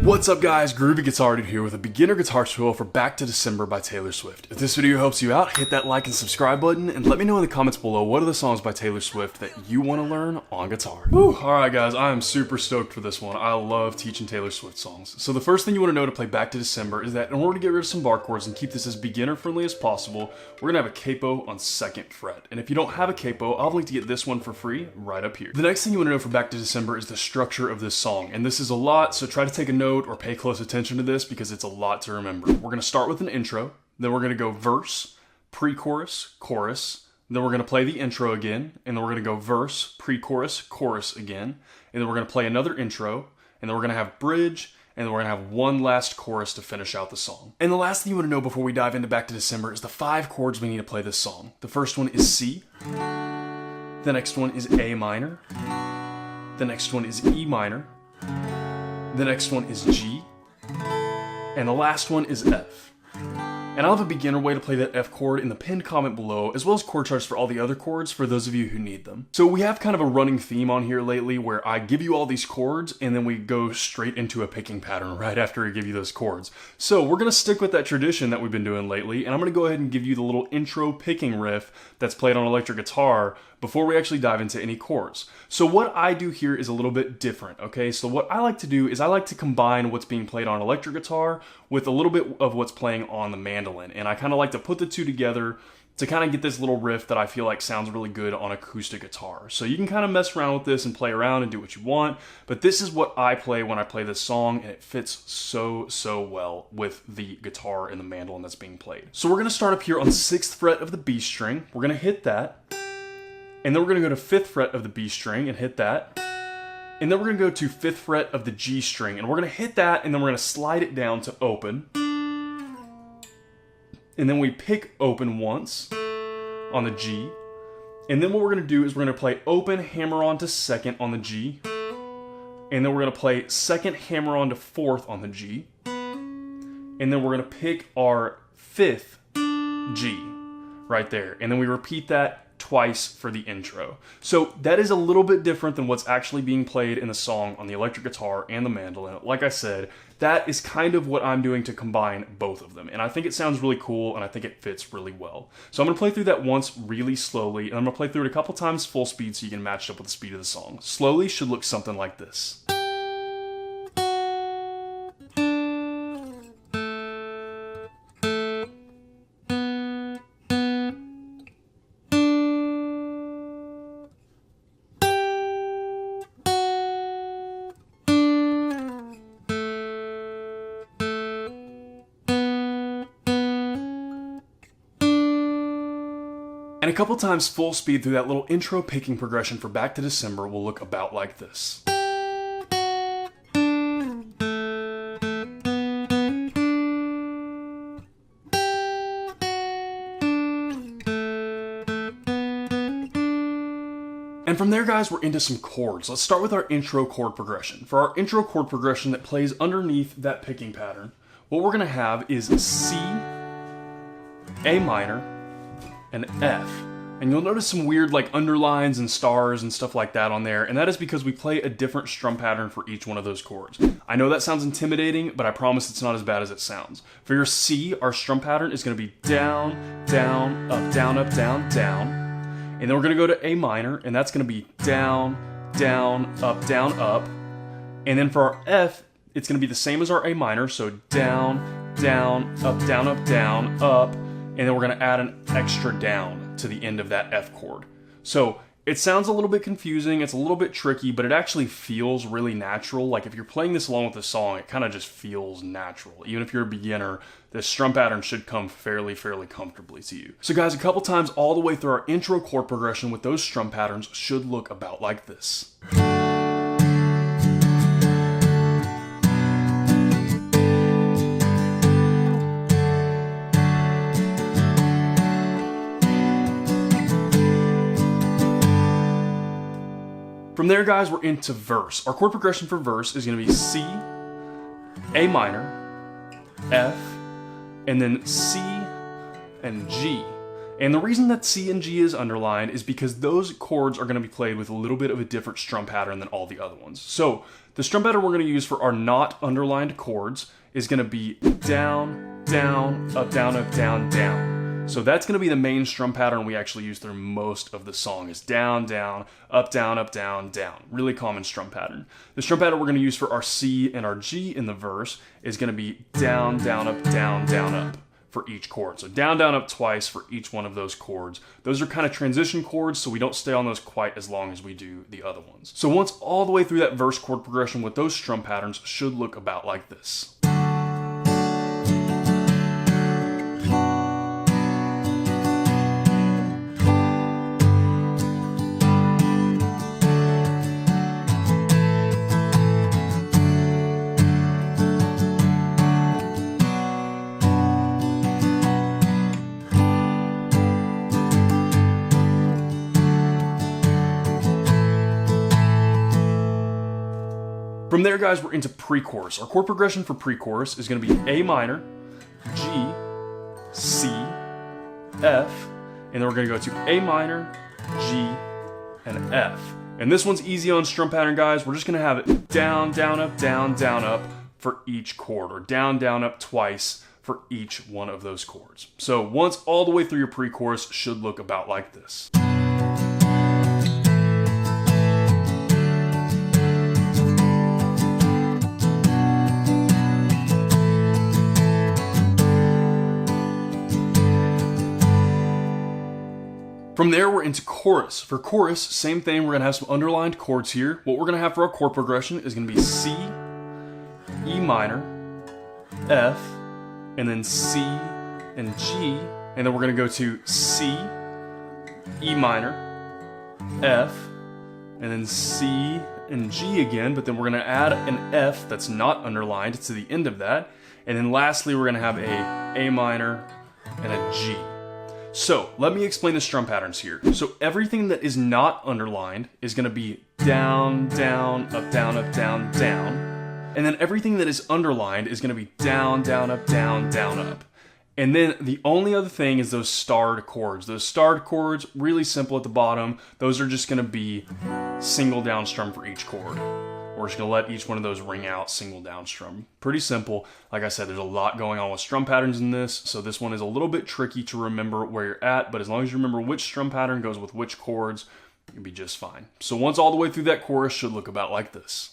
What's up guys, Groovy Guitar Dude here with a beginner guitar tutorial for Back to December by Taylor Swift. If this video helps you out, hit that like and subscribe button and let me know in the comments below what are the songs by Taylor Swift that you want to learn on guitar. Alright guys, I am super stoked for this one. I love teaching Taylor Swift songs. So the first thing you want to know to play Back to December is that in order to get rid of some bar chords and keep this as beginner friendly as possible, we're going to have a capo on 2nd fret. And if you don't have a capo, I'll link to get this one for free right up here. The next thing you want to know for Back to December is the structure of this song. And this is a lot, so try to take a note or pay close attention to this because it's a lot to remember. We're going to start with an intro, then we're going to go verse, pre-chorus, chorus, then we're going to play the intro again, and then we're going to go verse, pre-chorus, chorus again, and then we're going to play another intro, and then we're going to have bridge, and then we're going to have one last chorus to finish out the song. And the last thing you want to know before we dive into Back to December is the 5 chords we need to play this song. The first one is C, the next one is A minor, the next one is E minor, the next one is G, and the last one is F. And I'll have a beginner way to play that F chord in the pinned comment below, as well as chord charts for all the other chords for those of you who need them. So we have kind of a running theme on here lately where I give you all these chords and then we go straight into a picking pattern right after I give you those chords. So we're going to stick with that tradition that we've been doing lately, and I'm going to go ahead and give you the little intro picking riff that's played on electric guitar before we actually dive into any chords. So what I do here is a little bit different, okay? So what I like to do is I like to combine what's being played on electric guitar with a little bit of what's playing on the mandolin. And I kind of like to put the two together to kind of get this little riff that I feel like sounds really good on acoustic guitar. So you can kind of mess around with this and play around and do what you want, but this is what I play when I play this song, and it fits so well with the guitar and the mandolin that's being played. So we're gonna start up here on 6th fret of the B string. We're gonna hit that. And then we're going to go to 5th fret of the B string and hit that. And then we're going to go to 5th fret of the G string. And we're going to hit that, and then we're going to slide it down to open. And then we pick open once on the G. And then what we're going to do is we're going to play open, hammer on to 2nd on the G. And then we're going to play 2nd, hammer on to 4th on the G. And then we're going to pick our 5th G right there. And then we repeat that twice for the intro. So that is a little bit different than what's actually being played in the song on the electric guitar and the mandolin. Like I said, that is kind of what I'm doing to combine both of them. And I think it sounds really cool, and I think it fits really well. So I'm going to play through that once really slowly, and I'm going to play through it a couple times full speed so you can match it up with the speed of the song. Slowly should look something like this. And a couple times full speed through that little intro picking progression for Back to December will look about like this. And from there, guys, we're into some chords. Let's start with our intro chord progression. For our intro chord progression that plays underneath that picking pattern, what we're going to have is C, A minor, and F. And you'll notice some weird like underlines and stars and stuff like that on there, and that is because we play a different strum pattern for each one of those chords. I know that sounds intimidating, but I promise it's not as bad as it sounds. For your C, our strum pattern is going to be down, down, up, down, up, down, down. And then we're going to go to A minor, and that's going to be down, down, up, up. And then for our F, it's going to be the same as our A minor, so down, down, up, down, up. And then we're going to add an extra down to the end of that F chord. So it sounds a little bit confusing, it's a little bit tricky, but it actually feels really natural. Like if you're playing this along with the song, it kind of just feels natural. Even if you're a beginner, this strum pattern should come fairly comfortably to you. So guys, a couple times all the way through our intro chord progression with those strum patterns should look about like this. From there, guys, we're into verse. Our chord progression for verse is going to be C, A minor, F, and then C and G. And the reason that C and G is underlined is because those chords are going to be played with a little bit of a different strum pattern than all the other ones. So the strum pattern we're going to use for our not underlined chords is going to be down, down, up, down, down. So that's going to be the main strum pattern we actually use through most of the song is down, down, up, down, down. Really common strum pattern. The strum pattern we're going to use for our C and our G in the verse is going to be down, down, up for each chord. So down, down, up twice for each one of those chords. Those are kind of transition chords, so we don't stay on those quite as long as we do the other ones. So once all the way through that verse chord progression with those strum patterns should look about like this. From there, guys, we're into pre-chorus. Our chord progression for pre-chorus is going to be A minor, G, C, F, and then we're going to go to A minor, G, and F. And this one's easy on strum pattern, guys. We're just going to have it down, down, up for each chord, or down, down, up twice for each one of those chords. So once all the way through your pre-chorus should look about like this. From there, we're into chorus. For chorus, same thing, we're gonna have some underlined chords here. What we're gonna have for our chord progression is gonna be C, E minor, F, and then C and G, and then we're gonna go to C, E minor, F, and then C and G again, but then we're gonna add an F that's not underlined to the end of that, and then lastly, we're gonna have a minor and a G. So let me explain the strum patterns here. So everything that is not underlined is going to be down, down, up, down, down. And then everything that is underlined is going to be down, down, up. And then the only other thing is those starred chords. Those starred chords, really simple at the bottom. Those are just going to be single down strum for each chord. We're just going to let each one of those ring out single down strum. Pretty simple. Like I said, there's a lot going on with strum patterns in this, so this one is a little bit tricky to remember where you're at, but as long as you remember which strum pattern goes with which chords, you'll be just fine. So once all the way through that chorus should look about like this.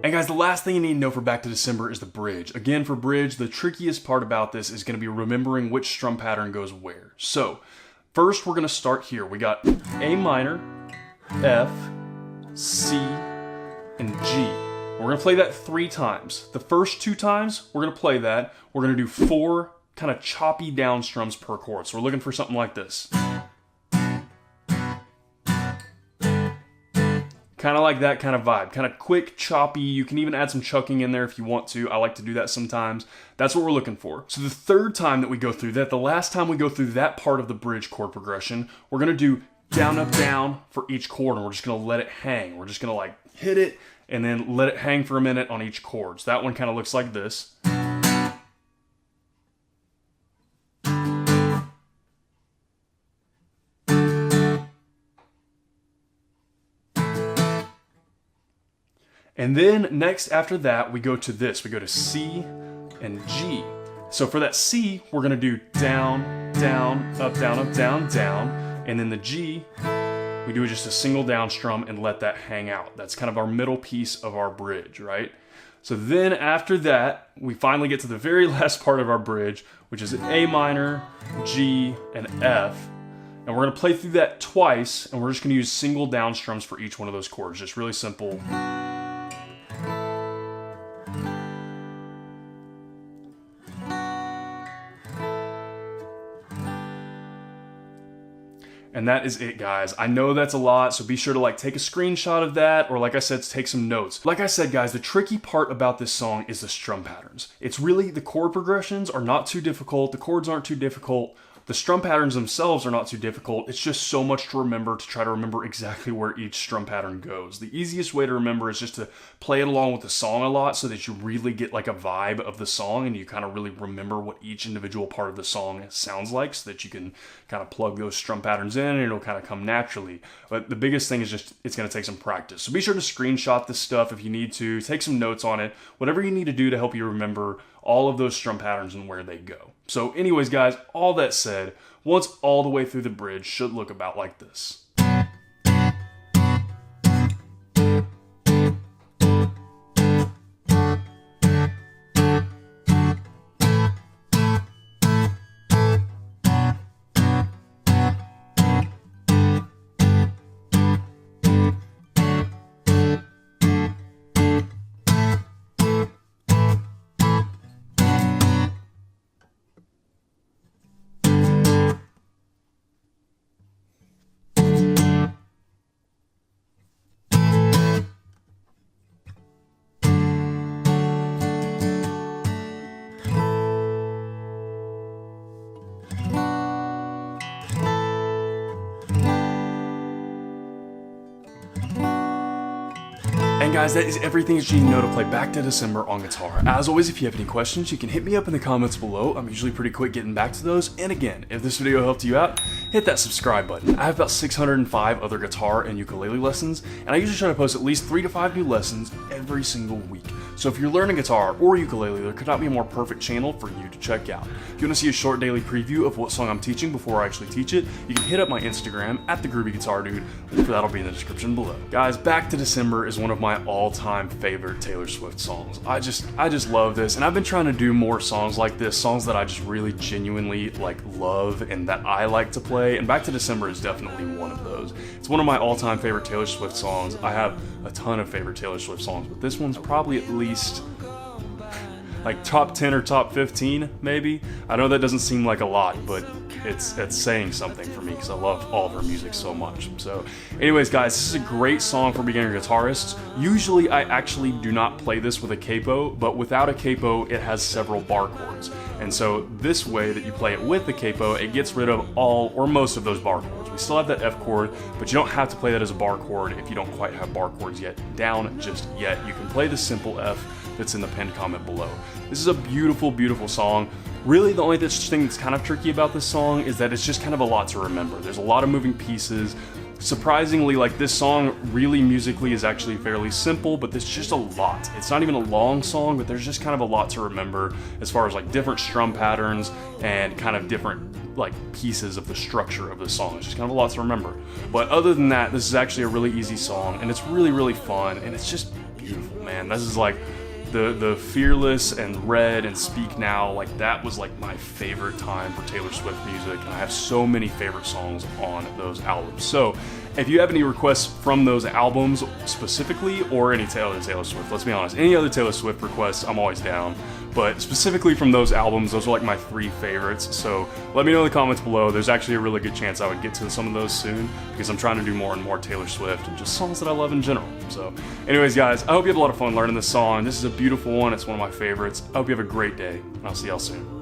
And guys, the last thing you need to know for Back to December is the bridge. Again, for bridge, the trickiest part about this is going to be remembering which strum pattern goes where. So, first we're going to start here. We got A minor, F, C, and G. We're going to play that 3 times. The first 2 times, we're going to play that. We're going to do 4 kind of choppy down strums per chord. So we're looking for something like this. Kind of like that kind of vibe, kind of quick, choppy. You can even add some chucking in there if you want to. I like to do that sometimes. That's what we're looking for. So the third time that we go through that, the last time we go through that part of the bridge chord progression, we're gonna do down, up, down for each chord, and we're just gonna let it hang. We're just gonna like hit it and then let it hang for a minute on each chord. So that one kind of looks like this. And then next after that, we go to this. We go to C and G. So for that C, we're gonna do down, down, up, down. And then the G, we do just a single down strum and let that hang out. That's kind of our middle piece of our bridge, right? So then after that, we finally get to the very last part of our bridge, which is A minor, G, and F. And we're gonna play through that twice, and we're just gonna use single down strums for each one of those chords. Just really simple. And that is it, guys. I know that's a lot, so be sure to like take a screenshot of that, or like I said, take some notes. Like I said, guys, the tricky part about this song is the strum patterns. It's really, the chord progressions are not too difficult, the chords aren't too difficult, the strum patterns themselves are not too difficult. It's just so much to remember, to try to remember exactly where each strum pattern goes. The easiest way to remember is just to play it along with the song a lot so that you really get like a vibe of the song and you kind of really remember what each individual part of the song sounds like, so that you can kind of plug those strum patterns in and it'll kind of come naturally. But the biggest thing is just, it's going to take some practice. So be sure to screenshot this stuff if you need to, take some notes on it, whatever you need to do to help you remember all of those strum patterns and where they go. So anyways, guys, all that said, once all the way through the bridge should look about like this. And guys, that is everything that you need to know to play Back to December on guitar. As always, if you have any questions, you can hit me up in the comments below. I'm usually pretty quick getting back to those. And again, if this video helped you out, hit that subscribe button. I have about 605 other guitar and ukulele lessons, and I usually try to post at least 3 to 5 new lessons every single week. So if you're learning guitar or ukulele, there could not be a more perfect channel for you to check out. If you want to see a short daily preview of what song I'm teaching before I actually teach it, you can hit up my Instagram at @thegroovyguitardude. That'll be in the description below. Guys, Back to December is one of my all-time favorite Taylor Swift songs. I just love this, and I've been trying to do more songs like this, songs that I just really genuinely like love and that I like to play, and Back to December is definitely one of those. It's one of my all-time favorite Taylor Swift songs. I have a ton of favorite Taylor Swift songs, but this one's probably at least like top 10 or top 15 maybe. I know that doesn't seem like a lot, but it's saying something for me because I love all of her music so much. So anyways, guys, this is a great song for beginner guitarists. Usually I actually do not play this with a capo, but without a capo it has several bar chords. And so this way that you play it with the capo, it gets rid of all or most of those bar chords. We still have that F chord, but you don't have to play that as a bar chord if you don't quite have bar chords yet down just yet. You can play the simple F that's in the pinned comment below. This is a beautiful, beautiful song. Really, the only thing that's kind of tricky about this song is that it's just kind of a lot to remember. There's a lot of moving pieces. Surprisingly, like, this song really musically is actually fairly simple, but there's just a lot. It's not even a long song, but there's just kind of a lot to remember as far as like different strum patterns and kind of different like pieces of the structure of the song. It's just kind of a lot to remember. But other than that, this is actually a really easy song, and it's really, really fun, and it's just beautiful, man. This is like the Fearless and Red and Speak Now, like that was like my favorite time for Taylor Swift music, and I have so many favorite songs on those albums. So if you have any requests from those albums specifically, or any Taylor Swift, let's be honest, any other Taylor Swift requests, I'm always down. But specifically from those albums, those are like my 3 favorites. So let me know in the comments below. There's actually a really good chance I would get to some of those soon, because I'm trying to do more and more Taylor Swift and just songs that I love in general. So anyways, guys, I hope you have a lot of fun learning this song. This is a beautiful one. It's one of my favorites. I hope you have a great day, and I'll see y'all soon.